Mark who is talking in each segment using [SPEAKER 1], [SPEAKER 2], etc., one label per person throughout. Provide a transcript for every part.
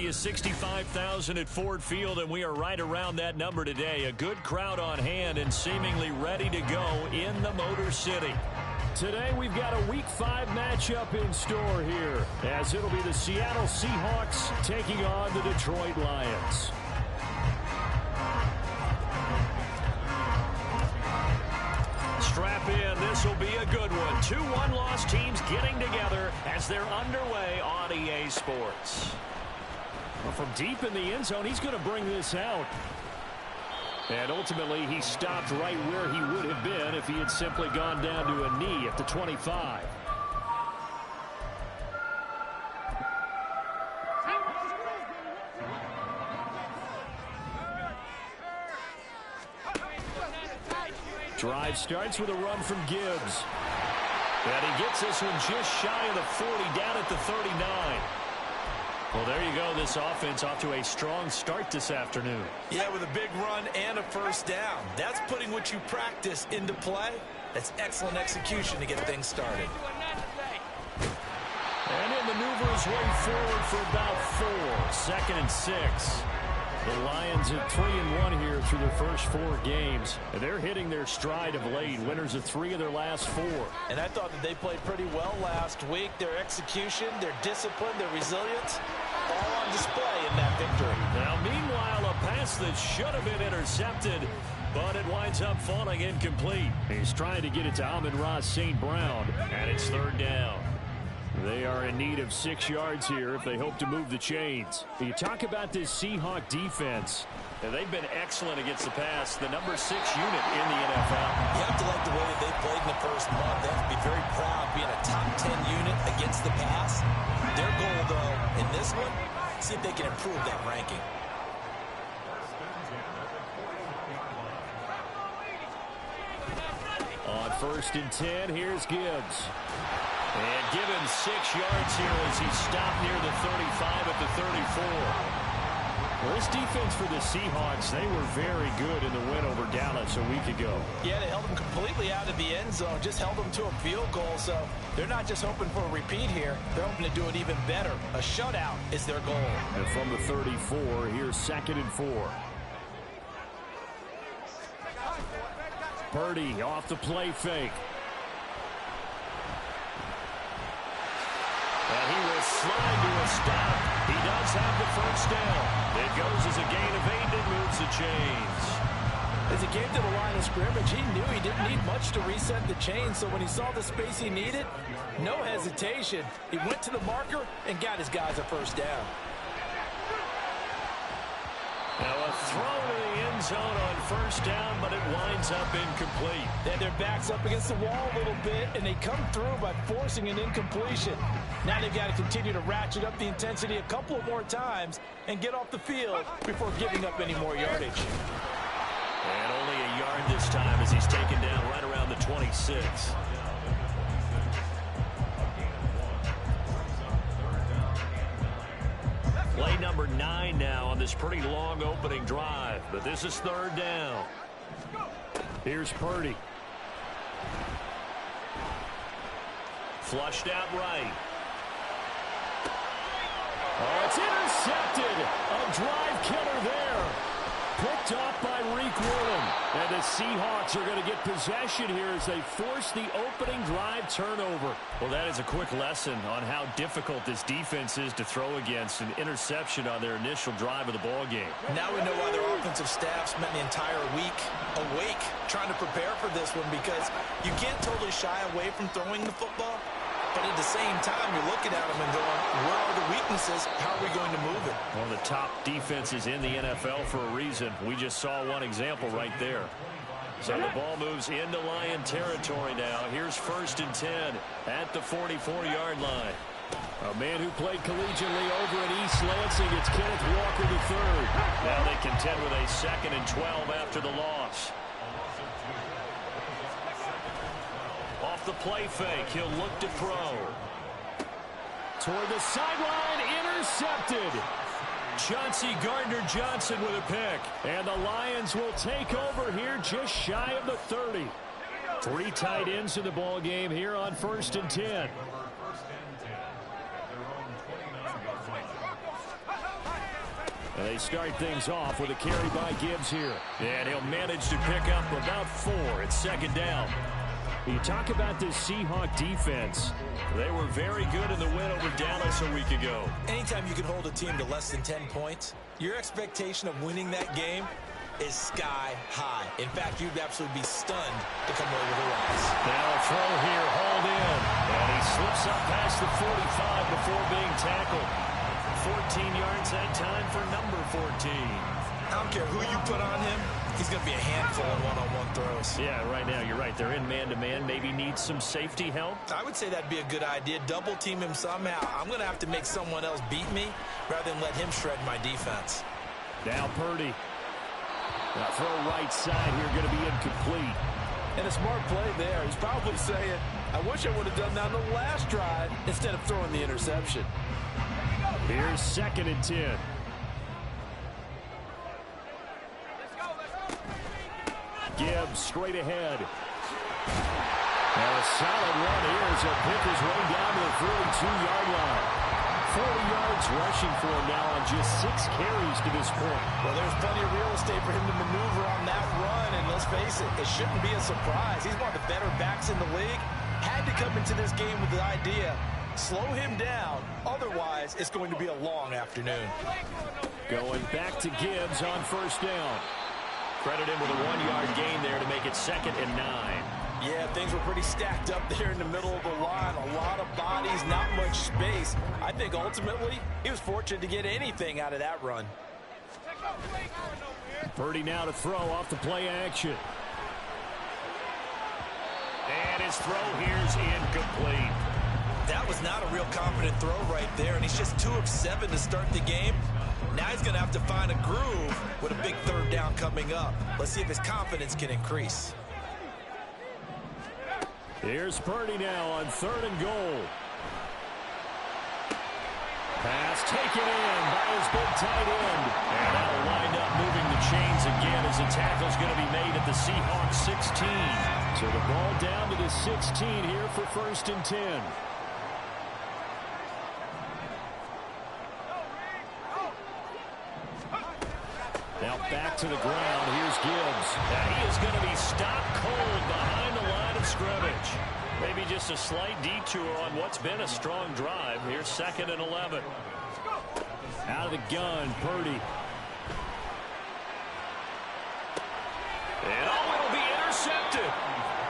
[SPEAKER 1] capacity is 65,000 at Ford Field, and we are right around that number today. A good crowd on hand and seemingly ready to go in the Motor City. Today we've got a Week 5 matchup in store here, as it'll be the Seattle Seahawks taking on the Detroit Lions. Strap in, this will be a good one. 2 one-loss teams getting together as they're underway on EA Sports. Well, from deep in the end zone, he's going to bring this out. And ultimately, he stopped right where he would have been if he had simply gone down to a knee at the 25. Drive starts with a run from Gibbs. And he gets this one just shy of the 40, down at the 39. Well, there you go. This offense off to a strong start this afternoon.
[SPEAKER 2] Yeah, with a big run and a first down. That's putting what you practice into play. That's excellent execution to get things started.
[SPEAKER 1] And he maneuvers way forward for about 4. 2nd and 6. The Lions at 3-1 here through their first 4 games. And they're hitting their stride of late. Winners of 3 of their last 4.
[SPEAKER 2] And I thought that they played pretty well last week. Their execution, their discipline, their resilience, all on display in that victory.
[SPEAKER 1] Now, meanwhile, a pass that should have been intercepted, but it winds up falling incomplete. He's trying to get it to Amon-Ra St. Brown, and it's 3rd down. They are in need of 6 yards here if they hope to move the chains. You talk about this Seahawk defense. And they've been excellent against the pass, the number 6 unit in the NFL.
[SPEAKER 2] You have to like the way that they played in the first month. They have to be very proud being a top 10 unit against the pass. Their goal, though, in this one, see if they can improve that ranking.
[SPEAKER 1] On 1st and 10, here's Gibbs. And given 6 yards here as he stopped near the 35 at the 34. Well, this defense for the Seahawks, they were very good in the win over Dallas a week ago.
[SPEAKER 2] Yeah, they held them completely out of the end zone, just held them to a field goal. So they're not just hoping for a repeat here. They're hoping to do it even better. A shutout is their goal.
[SPEAKER 1] And from the 34, here's 2nd and 4. Purdy off the play fake. And he will slide to a stop. He does have the first down. It goes as a gain of 8 and moves the chains.
[SPEAKER 2] As he came to the line of scrimmage, he knew he didn't need much to reset the chain. So when he saw the space he needed, no hesitation. He went to the marker and got his guys a first down.
[SPEAKER 1] Now a throw to the end zone on first down, but it winds up incomplete.
[SPEAKER 2] Then their back's up against the wall a little bit, and they come through by forcing an incompletion. Now they've got to continue to ratchet up the intensity a couple more times and get off the field before giving up any more yardage.
[SPEAKER 1] And only a yard this time as he's taken down right around the 26. Play number 9 now on this pretty long opening drive, but this is 3rd down. Here's Purdy. Flushed out right. Oh, it's intercepted. A drive killer there. Picked off by Reek Woolen. And the Seahawks are going to get possession here as they force the opening drive turnover. Well, that is a quick lesson on how difficult this defense is to throw against an interception on their initial drive of the ball game.
[SPEAKER 2] Now we know why their offensive staff spent the entire week awake trying to prepare for this one, because you can't totally shy away from throwing the football. But at the same time, you're looking at them and going, where are the weaknesses? How are we going to move it?
[SPEAKER 1] One of the top defenses in the NFL for a reason. We just saw one example right there. So the ball moves into Lion territory now. Here's 1st and 10 at the 44-yard line. A man who played collegiately over at East Lansing, it's Kenneth Walker III. Now they contend with a 2nd and 12 after the loss. Off the play fake, he'll look to throw. Toward the sideline, intercepted. Chauncey Gardner-Johnson with a pick. And the Lions will take over here just shy of the 30. 3 tight ends in the ball game here on 1st and 10. And they start things off with a carry by Gibbs here. And he'll manage to pick up about 4. It's second down. You talk about this Seahawk defense. They were very good in the win over Dallas a week ago.
[SPEAKER 2] Anytime you can hold a team to less than 10 points, your expectation of winning that game is sky high. In fact, you'd absolutely be stunned to come away with a loss.
[SPEAKER 1] Now a throw here, hauled in. And he slips up past the 45 before being tackled. 14 yards that time for number 14.
[SPEAKER 2] I don't care who you put on him. He's going to be a handful of one-on-one throws.
[SPEAKER 1] Yeah, right now, you're right. They're in man-to-man. Maybe needs some safety help.
[SPEAKER 2] I would say that'd be a good idea. Double team him somehow. I'm going to have to make someone else beat me rather than let him shred my defense.
[SPEAKER 1] Now Purdy. Now throw right side here, going to be incomplete.
[SPEAKER 3] And a smart play there. He's probably saying, I wish I would have done that on the last drive instead of throwing the interception.
[SPEAKER 1] Here's 2nd and 10. Gibbs straight ahead. And a solid run here as he'll pick his way down to the 42-yard line. 40 yards rushing for him now on just 6 carries to this point.
[SPEAKER 2] Well, there's plenty of real estate for him to maneuver on that run, and let's face it, it shouldn't be a surprise. He's one of the better backs in the league. Had to come into this game with the idea, slow him down, otherwise it's going to be a long afternoon.
[SPEAKER 1] Going back to Gibbs on 1st down. Credit him with a 1-yard gain there to make it 2nd and 9.
[SPEAKER 2] Yeah, things were pretty stacked up there in the middle of the line. A lot of bodies, not much space. I think ultimately he was fortunate to get anything out of that run.
[SPEAKER 1] Purdy now to throw off the play action. And his throw here's incomplete.
[SPEAKER 2] That was not a real confident throw right there, and he's just 2 of 7 to start the game. Now he's going to have to find a groove with a big 3rd down coming up. Let's see if his confidence can increase.
[SPEAKER 1] Here's Purdy now on 3rd and goal. Pass taken in by his big tight end. And that'll wind up moving the chains again as the tackle's going to be made at the Seahawks 16. So the ball down to the 16 here for 1st and 10. Now back to the ground. Here's Gibbs. Now he is going to be stopped cold behind the line of scrimmage. Maybe just a slight detour on what's been a strong drive. Here's 2nd and 11. Out of the gun, Purdy. And it'll be intercepted.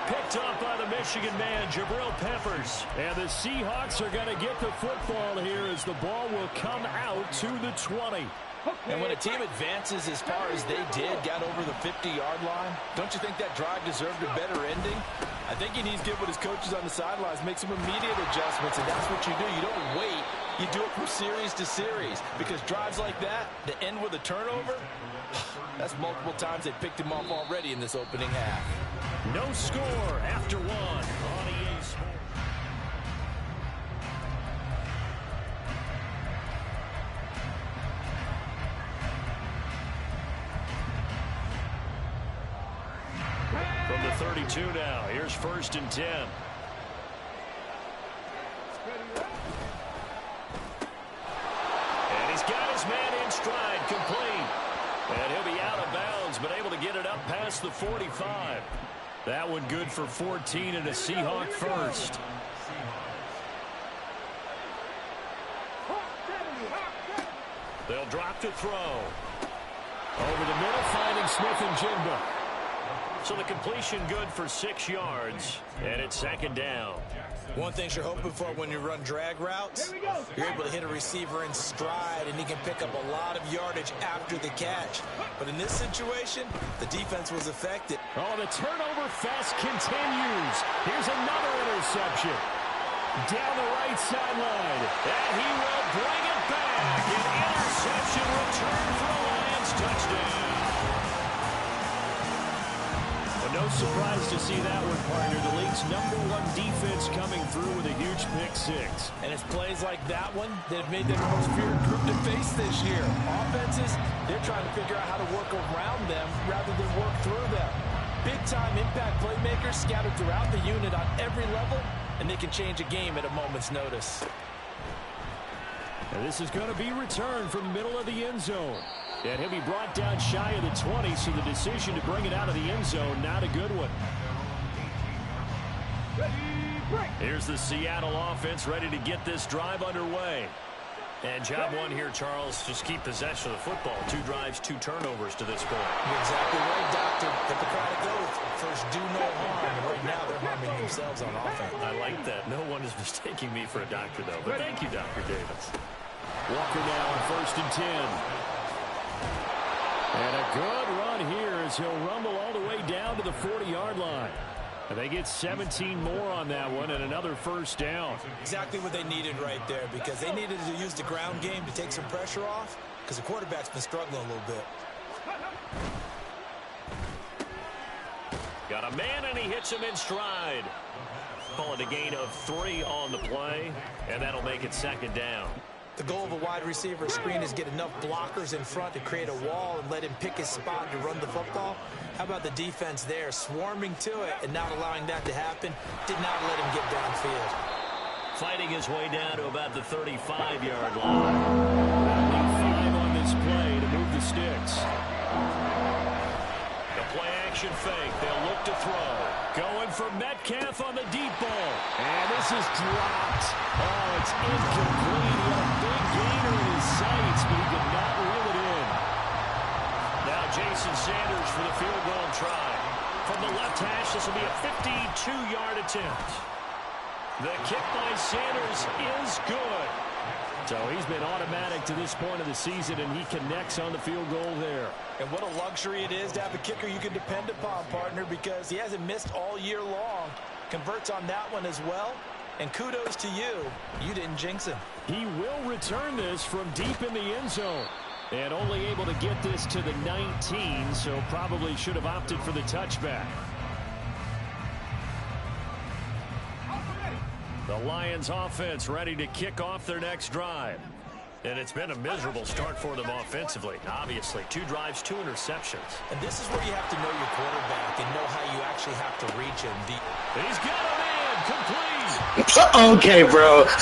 [SPEAKER 1] Picked up by the Michigan man, Jabril Peppers. And the Seahawks are going to get the football here as the ball will come out to the 20.
[SPEAKER 3] And when a team advances as far as they did, got over the 50-yard line, don't you think that drive deserved a better ending? I think he needs to get with his coaches on the sidelines, make some immediate adjustments, and that's what you do. You don't wait. You do it from series to series, because drives like that, that end with a turnover, that's multiple times they picked him off already in this opening half.
[SPEAKER 1] No score after 1 on EA Sports. From the 32 now, here's 1st and 10. And he's got his man in stride, complete. And he'll be out of bounds, but able to get it up past the 45. That one good for 14 and a Seahawk first. They'll drop to throw. Over the middle, finding Smith and Jigba. So the completion good for 6 yards, and it's 2nd down.
[SPEAKER 2] One thing you're hoping for when you run drag routes, you're able to hit a receiver in stride, and he can pick up a lot of yardage after the catch. But in this situation, the defense was effective.
[SPEAKER 1] Oh, the turnover fest continues. Here's another interception. Down the right sideline, and he will bring it back. An interception return for the Lions touchdown. No surprise to see that one, partner. The league's #1 defense coming through with a huge pick 6.
[SPEAKER 3] And it's plays like that one that have made them the most feared group to face this year. Offenses, they're trying to figure out how to work around them rather than work through them. Big-time impact playmakers scattered throughout the unit on every level, and they can change a game at a moment's notice.
[SPEAKER 1] And this is going to be returned from the middle of the end zone. And he'll be brought down shy of the 20, so the decision to bring it out of the end zone, not a good one. Here's the Seattle offense ready to get this drive underway. And job one here, Charles, just keep possession of the football. 2 drives, 2 turnovers to this point.
[SPEAKER 2] You're exactly right, Doctor. Hippocratic oath. First, do no harm. And right now, they're harming themselves on offense.
[SPEAKER 1] I like that. No one is mistaking me for a doctor, though. But thank you, Dr. Davis. Walker now on 1st and 10. And a good run here as he'll rumble all the way down to the 40-yard line. And they get 17 more on that one and another first down.
[SPEAKER 2] Exactly what they needed right there, because they needed to use the ground game to take some pressure off, because the quarterback's been struggling a little bit.
[SPEAKER 1] Got a man, and he hits him in stride. Call it a gain of 3 on the play, and that'll make it 2nd down.
[SPEAKER 2] The goal of a wide receiver screen is get enough blockers in front to create a wall and let him pick his spot to run the football. How about the defense there, swarming to it and not allowing that to happen? Did not let him get downfield.
[SPEAKER 1] Fighting his way down to about the 35-yard line. Only 5 on this play to move the sticks. The play action fake. They'll look to throw. Going for Metcalf on the deep ball. And this is dropped. Oh, it's incomplete. He had a big gainer in his sights, but he did not reel it in. Now Jason Sanders for the field goal try. From the left hash, this will be a 52-yard attempt. The kick by Sanders is good. So he's been automatic to this point of the season, and he connects on the field goal there.
[SPEAKER 2] And what a luxury it is to have a kicker you can depend upon, partner, because he hasn't missed all year long. Converts on that one as well. And kudos to you. You didn't jinx him.
[SPEAKER 1] He will return this from deep in the end zone. And only able to get this to the 19, so probably should have opted for the touchback. The Lions offense ready to kick off their next drive. And it's been a miserable start for them offensively. Obviously, 2 drives, 2 interceptions.
[SPEAKER 2] And this is where you have to know your quarterback and know how you actually have to reach him.
[SPEAKER 1] He's got him in, complete.
[SPEAKER 4] Okay, bro.
[SPEAKER 3] Worked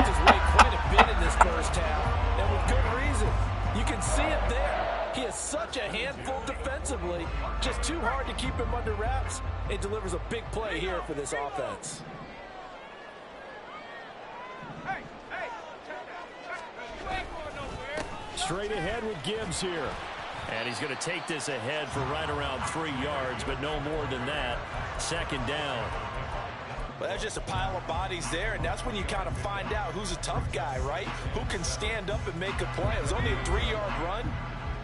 [SPEAKER 3] his way quite a bit in this first half, and with good reason. You can see it there. He is such a handful defensively. Just too hard to keep him under wraps. It delivers a big play here for this offense.
[SPEAKER 1] Straight ahead with Gibbs here. And he's going to take this ahead for right around 3 yards, but no more than that. 2nd down.
[SPEAKER 2] Well, that's just a pile of bodies there, and that's when you kind of find out who's a tough guy, right? Who can stand up and make a play. It was only a 3-yard run,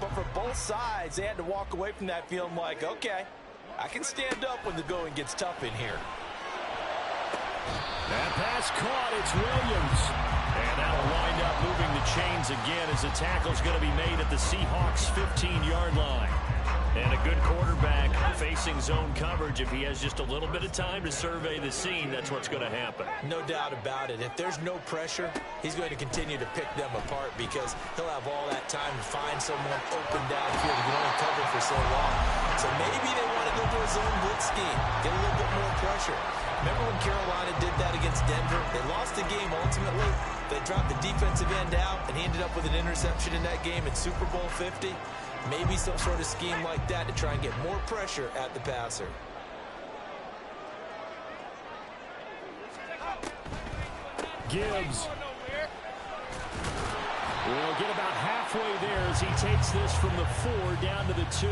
[SPEAKER 2] but for both sides, they had to walk away from that feeling like, okay, I can stand up when the going gets tough in here.
[SPEAKER 1] That pass caught. It's Williams. And that'll wind up moving the chains again as the tackle's going to be made at the Seahawks' 15-yard line. And a good quarterback facing zone coverage. If he has just a little bit of time to survey the scene, that's what's going to happen.
[SPEAKER 2] No doubt about it. If there's no pressure, he's going to continue to pick them apart because he'll have all that time to find someone open downfield. He can only cover for so long. So maybe they want to go to a zone blitz scheme, get a little bit more pressure. Remember when Carolina did that against Denver? They lost the game ultimately. They dropped the defensive end out, and he ended up with an interception in that game in Super Bowl 50. Maybe some sort of scheme like that to try and get more pressure at the passer.
[SPEAKER 1] Gibbs will get about halfway there as he takes this from the 4 down to the 2.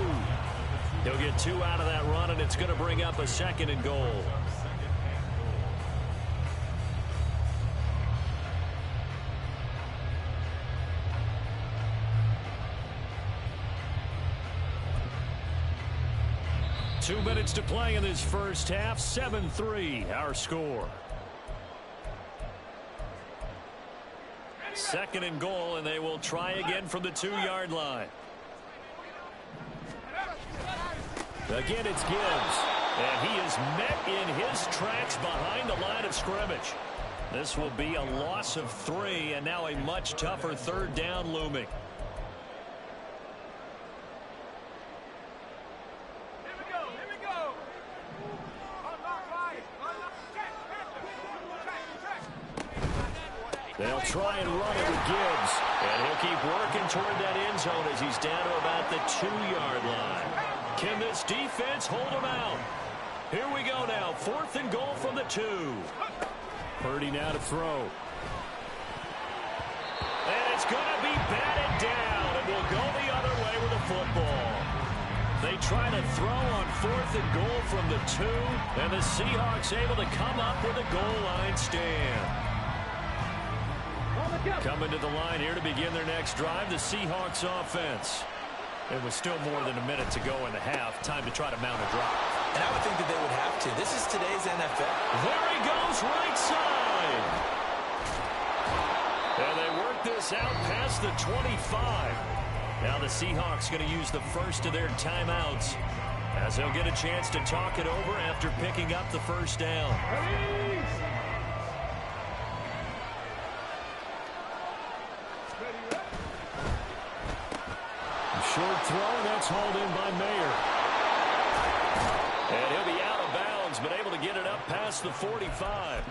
[SPEAKER 1] He'll get 2 out of that run, and it's going to bring up a 2nd and goal. Two minutes to play in this first half. 7-3, our score. 2nd and goal, and they will try again from the 2-yard line. Again, it's Gibbs. And he is met in his tracks behind the line of scrimmage. This will be a loss of 3, and now a much tougher 3rd down looming. They'll try and run it with Gibbs. And he'll keep working toward that end zone as he's down to about the 2-yard line. Can this defense hold him out? Here we go now. 4th and goal from the 2. Purdy now to throw. And it's going to be batted down. And we'll go the other way with the football. They try to throw on 4th and goal from the 2. And the Seahawks able to come up with a goal line stand. Coming to the line here to begin their next drive, the Seahawks offense. It was still more than a minute to go in the half. Time to try to mount a drive.
[SPEAKER 2] And I would think that they would have to. This is today's NFL.
[SPEAKER 1] There he goes, right side. And they work this out past the 25. Now the Seahawks going to use the first of their timeouts as they'll get a chance to talk it over after picking up the first down. Short throw, and that's hauled in by Mayer. And he'll be out of bounds, but able to get it up past the 45.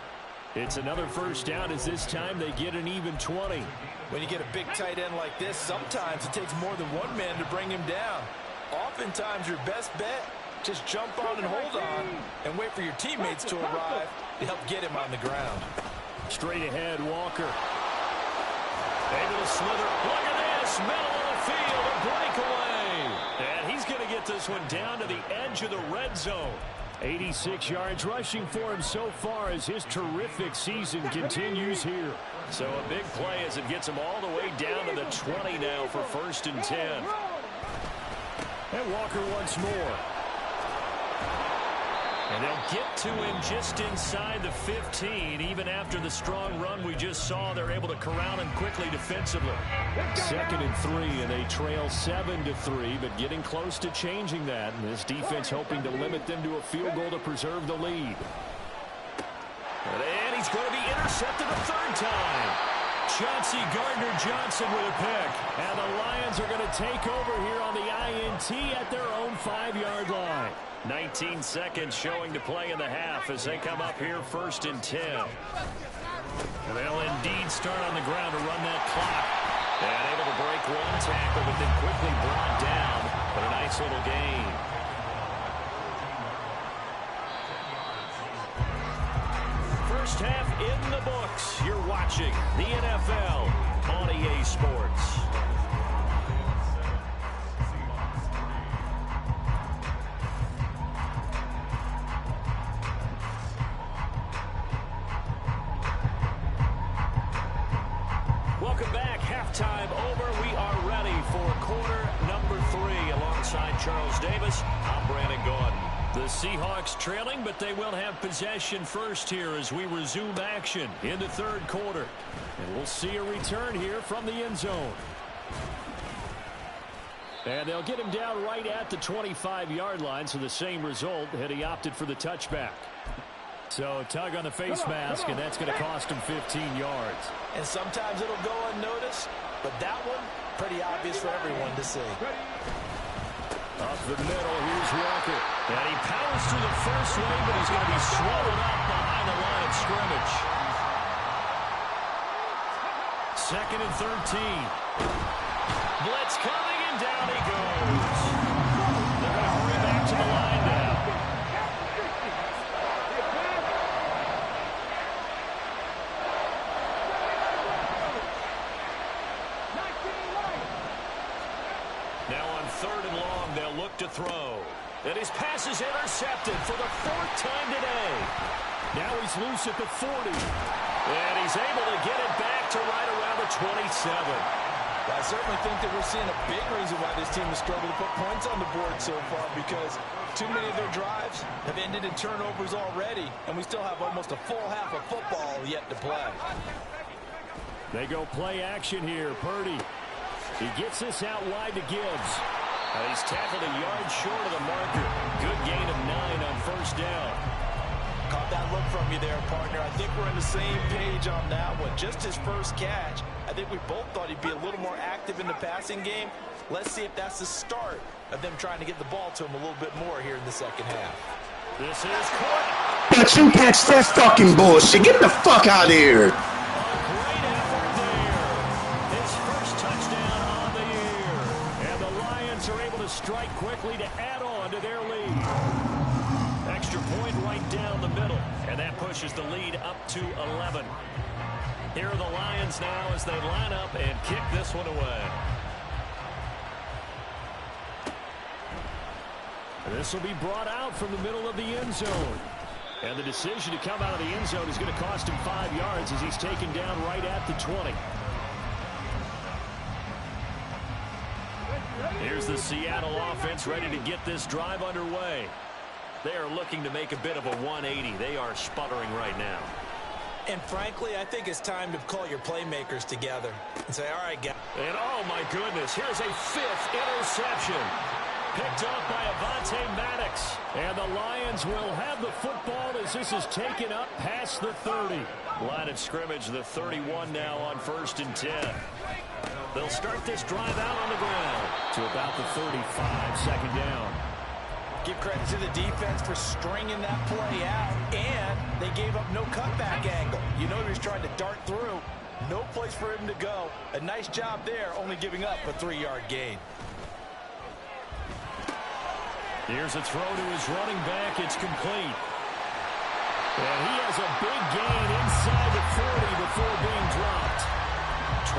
[SPEAKER 1] It's another first down as this time they get an even 20.
[SPEAKER 2] When you get a big tight end like this, sometimes it takes more than one man to bring him down. Oftentimes your best bet, just jump on and hold on and wait for your teammates to arrive to help get him on the ground.
[SPEAKER 1] Straight ahead, Walker. Able to slither. Look at this, middle of the field, a breakaway. And he's going to get this one down to the edge of the red zone. 86 yards rushing for him so far as his terrific season continues here. So a big play as it gets him all the way down to the 20 now for 1st and 10. And Walker once more. And they'll get to him just inside the 15. Even after the strong run we just saw, they're able to corral him quickly defensively. 2nd and 3, and they trail 7-3, but getting close to changing that. And this defense hoping to limit them to a field goal to preserve the lead. And he's going to be intercepted a 3rd time. Chauncey Gardner-Johnson with a pick. And the Lions are going to take over here on the INT at their own 5-yard line. 19 seconds showing to play in the half as they come up here 1st and 10. And they'll indeed start on the ground to run that clock. And able to break one tackle, but then quickly brought down. But a nice little gain. First half in the books. You're watching the NFL on EA Sports. Welcome back. Halftime over. We are ready for quarter number 3. Alongside Charles Davis, I'm Brandon Gordon. The Seahawks trailing, but they will have possession first here as we resume action in the 3rd quarter. And we'll see a return here from the end zone. And they'll get him down right at the 25-yard line, so the same result had he opted for the touchback. So a tug on the face mask, and that's going to cost him 15 yards.
[SPEAKER 2] And sometimes it'll go unnoticed, but that one, pretty obvious for everyone to see.
[SPEAKER 1] Up the middle, here's Walker. And he powers through the first wave, but he's going to be swallowed up behind the line of scrimmage. 2nd and 13. Blitz coming, and down he goes. They're going to hurry back to the line now. Now on 3rd and long, they'll look to throw. And his pass is intercepted for the 4th time today. Now he's loose at the 40. And he's able to get it back to right around the 27.
[SPEAKER 2] Well, I certainly think that we're seeing a big reason why this team has struggled to put points on the board so far, because too many of their drives have ended in turnovers already, and we still have almost a full half of football yet to play.
[SPEAKER 1] They go play action here. Purdy. He gets this out wide to Gibbs. He's tackled a yard short of the marker. Good gain of 9 on 1st down.
[SPEAKER 2] Caught that look from you there, partner. I think we're on the same page on that one. Just his first catch. I think we both thought he'd be a little more active in the passing game. Let's see if that's the start of them trying to get the ball to him a little bit more here in the 2nd half.
[SPEAKER 1] This is caught.
[SPEAKER 4] But you catch that fucking bullshit. Get the fuck out of here.
[SPEAKER 1] A great strike quickly to add on to their lead. Extra point right down the middle, and that pushes the lead up to 11. Here are the Lions now as they line up and kick this one away. This will be brought out from the middle of the end zone. And the decision to come out of the end zone is going to cost him 5 yards as he's taken down right at the 20. Here's the Seattle offense ready to get this drive underway. They are looking to make a bit of a 180. They are sputtering right now.
[SPEAKER 2] And frankly, I think it's time to call your playmakers together and say, all right, guys.
[SPEAKER 1] And oh my goodness, here's a 5th interception. Picked up by Avonte Maddox. And the Lions will have the football as this is taken up past the 30. Line of scrimmage, the 31 now on 1st and 10. They'll start this drive out on the ground to about the 35, second down.
[SPEAKER 2] Give credit to the defense for stringing that play out, and they gave up no cutback angle. You know he was trying to dart through. No place for him to go. A nice job there, only giving up a 3-yard gain.
[SPEAKER 1] Here's a throw to his running back. It's complete. And he has a big gain inside the 40 before being dropped.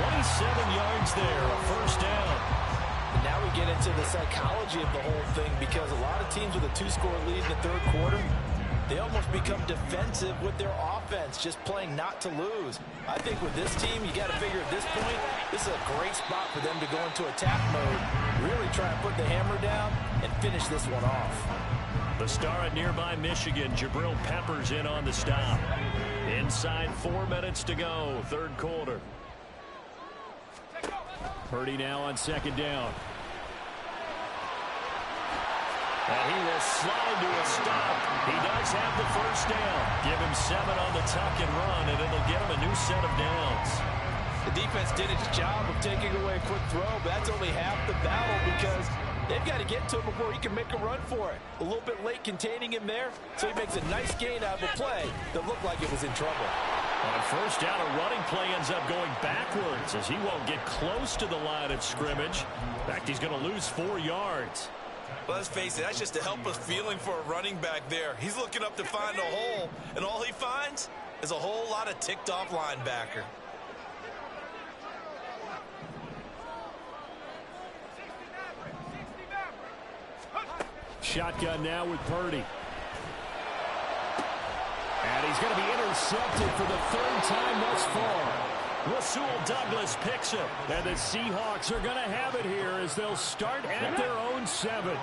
[SPEAKER 1] 27 yards there, a first down.
[SPEAKER 2] And now we get into the psychology of the whole thing, because a lot of teams with a 2-score lead in the third quarter, they almost become defensive with their offense, just playing not to lose. I think with this team, you got to figure at this point, this is a great spot for them to go into attack mode, really try and put the hammer down and finish this one off.
[SPEAKER 1] The star at nearby Michigan, Jabril Peppers, in on the stop. Inside 4 minutes to go, third quarter. Purdy now on second down. And he will slide to a stop. He does have the first down. Give him 7 on the tuck and run, and it'll get him a new set of downs.
[SPEAKER 2] The defense did its job of taking away a quick throw, but that's only half the battle, because they've got to get to him before he can make a run for it. A little bit late containing him there, so he makes a nice gain out of a play that looked like it was in trouble.
[SPEAKER 1] On first down, a running play ends up going backwards as he won't get close to the line of scrimmage. In fact, he's going to lose 4 yards.
[SPEAKER 2] Well, let's face it, that's just a helpless feeling for a running back there. He's looking up to find a hole, and all he finds is a whole lot of ticked-off linebacker.
[SPEAKER 1] Shotgun now with Purdy. And he's going to be intercepted for the 3rd time thus far. Rasul Douglas picks him. And the Seahawks are going to have it here as they'll start at their own 7.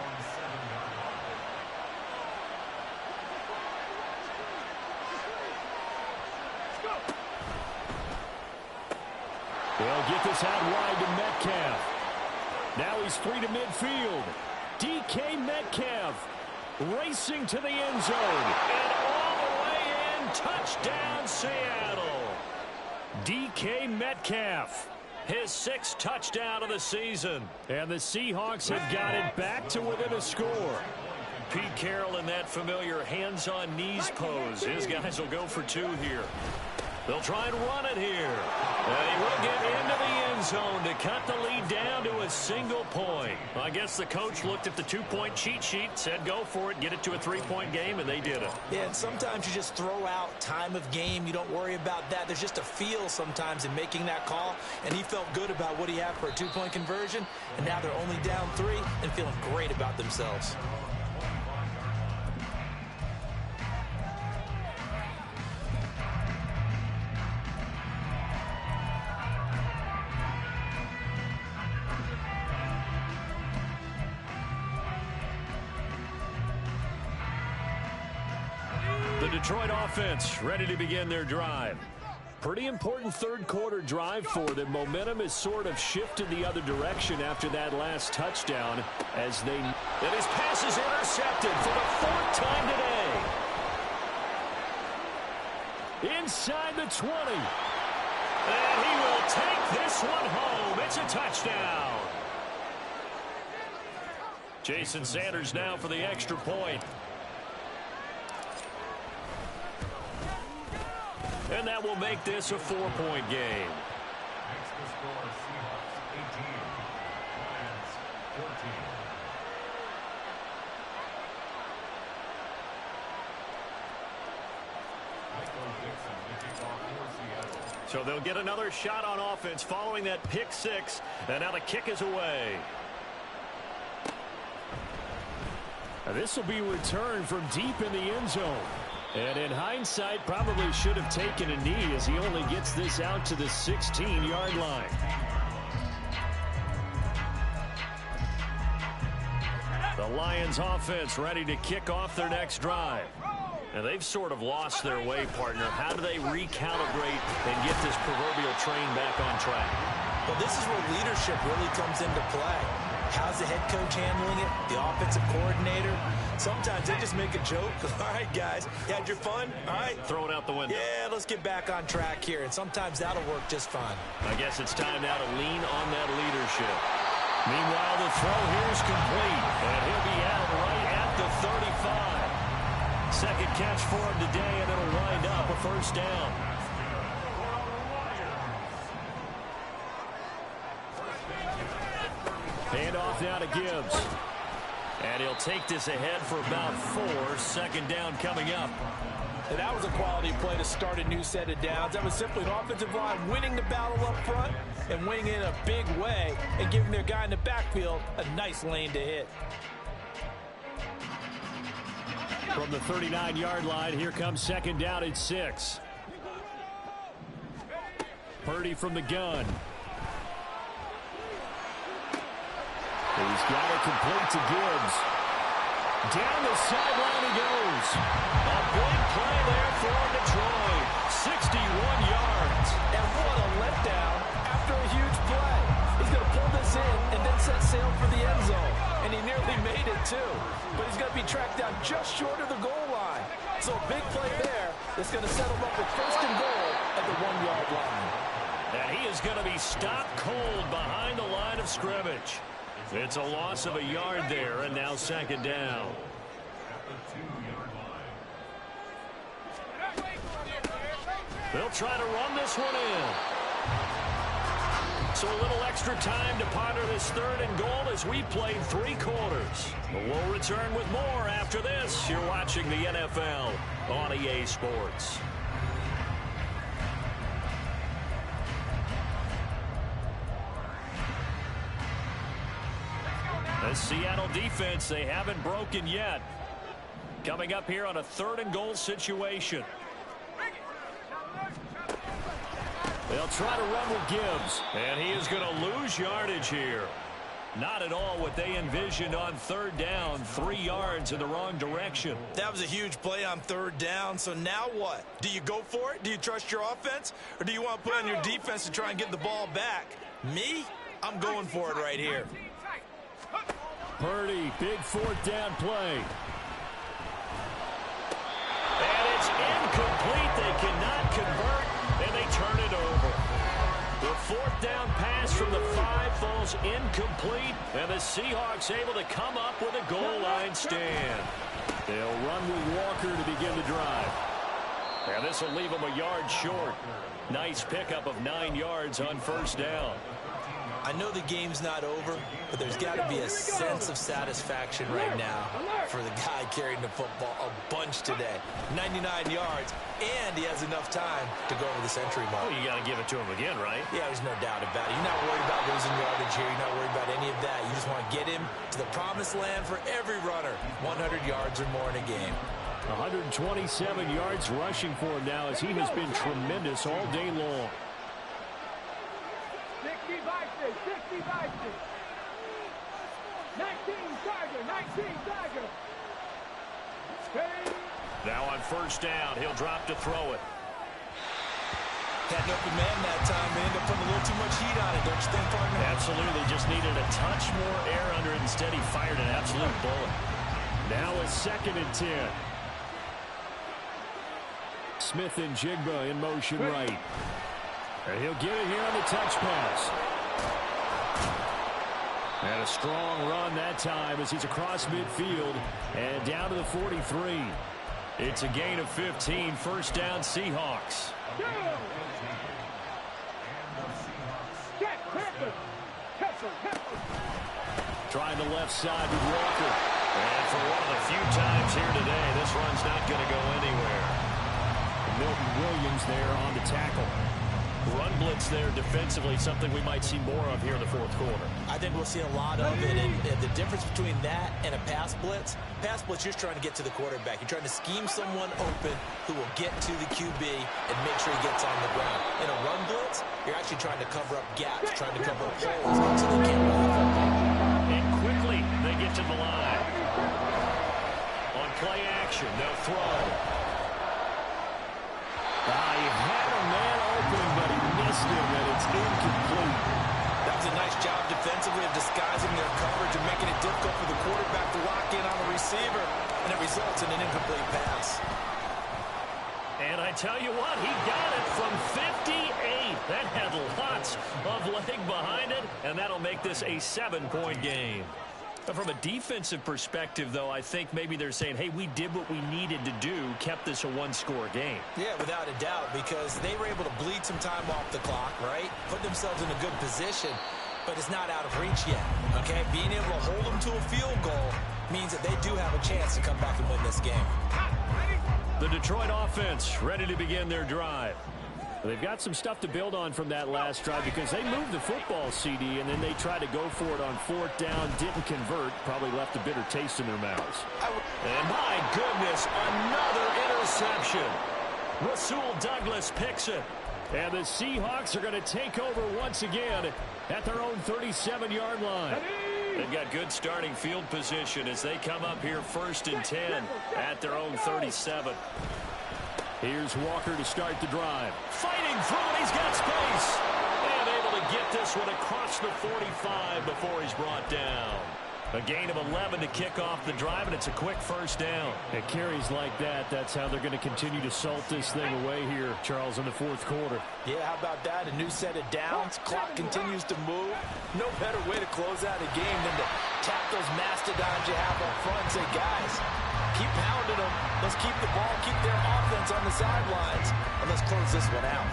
[SPEAKER 1] They'll get this out wide to Metcalf. Now he's free to midfield. DK Metcalf racing to the end zone. And all the way in, touchdown Seattle. DK Metcalf, his 6th touchdown of the season. And the Seahawks have got it back to within a score. Pete Carroll in that familiar hands-on knees pose. His guys will go for 2 here. They'll try and run it here. And he will get into the end zone to cut the lead down to a single point. I guess the coach looked at the 2-point cheat sheet, said go for it, get it to a 3-point game, and they did it.
[SPEAKER 2] Yeah, and sometimes you just throw out time of game. You don't worry about that. There's just a feel sometimes in making that call, and he felt good about what he had for a 2-point conversion, and now they're only down 3 and feeling great about themselves.
[SPEAKER 1] The Detroit offense ready to begin their drive. Pretty important third quarter drive for them. Momentum has sort of shifted the other direction after that last touchdown as they... And his pass is intercepted for the 4th time today. Inside the 20. And he will take this one home. It's a touchdown. Jason Sanders now for the extra point. And that will make this a 4-point game. So they'll get another shot on offense following that pick six. And now the kick is away. This will be returned from deep in the end zone. And in hindsight, probably should have taken a knee as he only gets this out to the 16-yard line. The Lions offense ready to kick off their next drive. And they've sort of lost their way, partner. How do they recalibrate and get this proverbial train back on track?
[SPEAKER 2] Well, this is where leadership really comes into play. How's the head coach handling it? The offensive coordinator? Sometimes they just make a joke. All right, guys, you had your fun? All right.
[SPEAKER 1] Throw it out the window.
[SPEAKER 2] Yeah, let's get back on track here. And sometimes that'll work just fine.
[SPEAKER 1] I guess it's time now to lean on that leadership. Meanwhile, the throw here is complete. And he'll be out right at the 35. Second catch for him today, and it'll wind up a first down. Hand off now to Gibbs. And he'll take this ahead for about 4. Second down coming up.
[SPEAKER 3] And that was a quality play to start a new set of downs. That was simply an offensive line winning the battle up front and winning it in a big way and giving their guy in the backfield a nice lane to hit.
[SPEAKER 1] From the 39-yard line, here comes second down at 6. Purdy from the gun. He's got it complete to Gibbs. Down the sideline he goes. A big play there for Detroit. 61 yards.
[SPEAKER 3] And what a letdown after a huge play. He's going to pull this in and then set sail for the end zone. And he nearly made it, too. But he's going to be tracked down just short of the goal line. So a big play there that's going to set him up with first and goal at the 1-yard line.
[SPEAKER 1] And he is going to be stopped cold behind the line of scrimmage. It's a loss of a yard there, and now second down. They'll try to run this one in. So a little extra time to ponder this third and goal as we played 3 quarters. We'll return with more after this. You're watching the NFL on EA Sports. The Seattle defense, they haven't broken yet. Coming up here on a third and goal situation. They'll try to run with Gibbs. And he is going to lose yardage here. Not at all what they envisioned on third down. 3 yards in the wrong direction.
[SPEAKER 2] That was a huge play on third down. So now what? Do you go for it? Do you trust your offense? Or do you want to put on your defense to try and get the ball back? Me? I'm going for it right here.
[SPEAKER 1] Purdy, big fourth down play. And it's incomplete. They cannot convert, and they turn it over. The fourth down pass from the 5 falls incomplete, and the Seahawks able to come up with a goal line stand. They'll run with Walker to begin the drive. And this will leave them a yard short. Nice pickup of 9 yards on first down.
[SPEAKER 2] I know the game's not over, but there's got to be a sense of satisfaction right now for the guy carrying the football a bunch today. 99 yards, and he has enough time to go over the century mark.
[SPEAKER 1] Well, you got to give it to him again, right?
[SPEAKER 2] Yeah, there's no doubt about it. You're not worried about losing yardage here. You're not worried about any of that. You just want to get him to the promised land for every runner. 100 yards or more in a game.
[SPEAKER 1] 127 yards rushing for him now as he has been tremendous all day long.
[SPEAKER 5] 60 Vikings, 60 Vikings. 19 Tiger, 19 Tiger.
[SPEAKER 1] Now on first down, he'll drop to throw it.
[SPEAKER 2] Had an open man that time. They ended up putting a little too much heat on it, don't you think, partner?
[SPEAKER 1] Absolutely. Just needed a touch more air under it. Instead, he fired an absolute bullet. Now a 2nd and 10. Smith and Jigba in motion right. And he'll get it here on the touch pass. And a strong run that time as he's across midfield and down to the 43. It's a gain of 15. First down, Seahawks. Trying the left side with Walker. And for one of the few times here today, this run's not going to go anywhere. Milton Williams there on the tackle. Run blitz there defensively, something we might see more of here in the fourth quarter.
[SPEAKER 2] I think we'll see a lot of it, and the difference between that and a pass blitz, you're trying to get to the quarterback. You're trying to scheme someone open who will get to the QB and make sure he gets on the ground. In a run blitz, you're actually trying to cover up gaps, trying to cover up holes so they can't run off of them.
[SPEAKER 1] And quickly, they get to the line. On play action, they'll throw. He had a man open, but he missed him, and it's incomplete.
[SPEAKER 2] That was a nice job defensively of disguising their coverage and making it difficult for the quarterback to lock in on the receiver, and it results in an incomplete pass.
[SPEAKER 1] And I tell you what, he got it from 58. That had lots of leg behind it, and that'll make this a 7-point game. But from a defensive perspective, though, I think maybe they're saying, hey, we did what we needed to do, kept this a one-score game.
[SPEAKER 2] Yeah, without a doubt, because they were able to bleed some time off the clock, right? Put themselves in a good position, but it's not out of reach yet, okay? Being able to hold them to a field goal means that they do have a chance to come back and win this game.
[SPEAKER 1] The Detroit offense ready to begin their drive. They've got some stuff to build on from that last drive because they moved the football, CD, and then they tried to go for it on fourth down, didn't convert, probably left a bitter taste in their mouths. And my goodness, another interception. Rasul Douglas picks it. And the Seahawks are going to take over once again at their own 37-yard line. They've got good starting field position as they come up here 1st and 10 at their own 37. Here's Walker to start the drive. Fighting through, and he's got space. And able to get this one across the 45 before he's brought down. A gain of 11 to kick off the drive, and it's a quick first down. It carries like that. That's how they're going to continue to salt this thing away here, Charles, in the fourth quarter.
[SPEAKER 2] Yeah, how about that? A new set of downs. Clock continues to move. No better way to close out a game than to tap those mastodons you have up front and say, guys, keep pounding them. Let's keep the ball, keep their offense on the sidelines, and let's close this one out.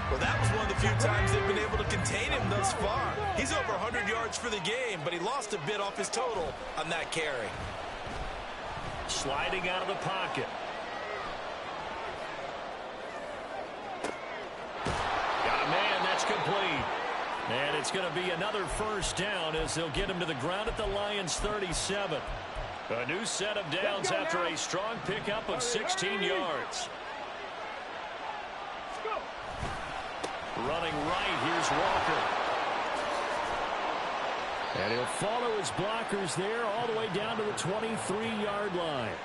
[SPEAKER 2] Well, that was one of the few times they've been able to contain him thus far. He's over 100 yards for the game, but he lost a bit off his total on that carry.
[SPEAKER 1] Sliding out of the pocket. Got a man, that's complete. And it's going to be another first down as they'll get him to the ground at the Lions' 37. A new set of downs after a strong pickup of 16 yards. Running right, here's Walker. And he'll follow his blockers there all the way down to the 23-yard line.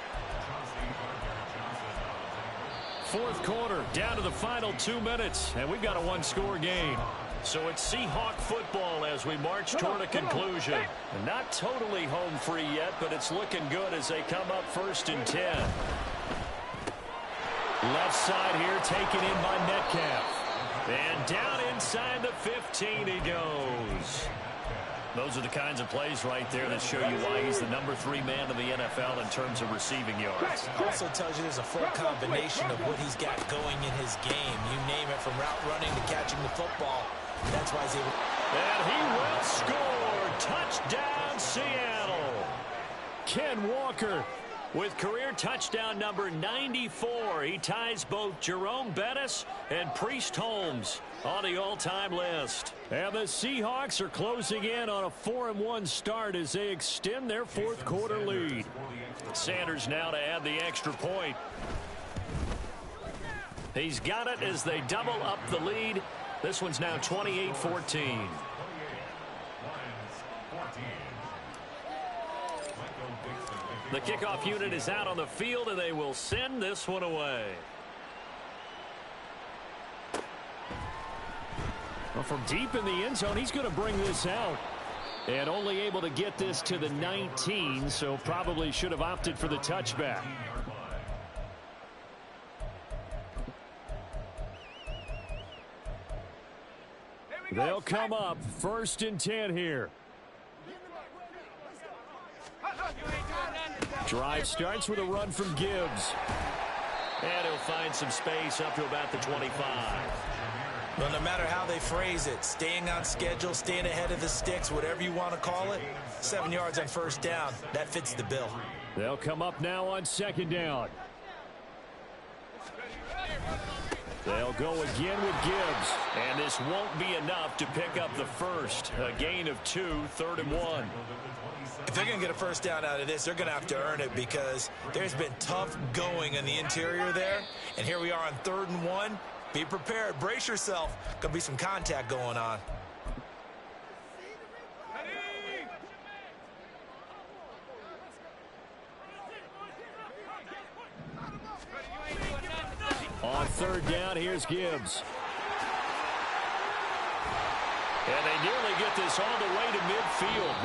[SPEAKER 1] Fourth quarter, down to the final 2 minutes, and we've got a one-score game. So it's Seahawk football as we march toward a conclusion. Not totally home free yet, but it's looking good as they come up 1st and 10. Left side here taken in by Metcalf. And down inside the 15 he goes. Those are the kinds of plays right there that show you why he's the #3 man in the NFL in terms of receiving yards.
[SPEAKER 2] Also tells you there's a full combination of what he's got going in his game. You name it, from route running to catching the football. That's why he's able.
[SPEAKER 1] And he will score. Touchdown, Seattle. Ken Walker with career touchdown number 94. He ties both Jerome Bettis and Priest Holmes on the all-time list. And the Seahawks are closing in on a 4-1 start as they extend their fourth quarter lead. Sanders now to add the extra point. He's got it as they double up the lead. This one's now 28-14. The kickoff unit is out on the field, and they will send this one away. Well, from deep in the end zone, he's going to bring this out. And only able to get this to the 19, so probably should have opted for the touchback. They'll come up 1st and 10 here. Drive starts with a run from Gibbs. And he'll find some space up to about the 25.
[SPEAKER 2] Well, no matter how they phrase it, staying on schedule, staying ahead of the sticks, whatever you want to call it, 7 yards on first down, that fits the bill.
[SPEAKER 1] They'll come up now on 2nd down. They'll go again with Gibbs. And this won't be enough to pick up the first. A gain of 2, 3rd and 1.
[SPEAKER 2] If they're going to get a first down out of this, they're going to have to earn it because there's been tough going in the interior there. And here we are on 3rd and 1. Be prepared. Brace yourself. Going to be some contact going on.
[SPEAKER 1] On 3rd down, here's Gibbs. And they nearly get this all the way to midfield.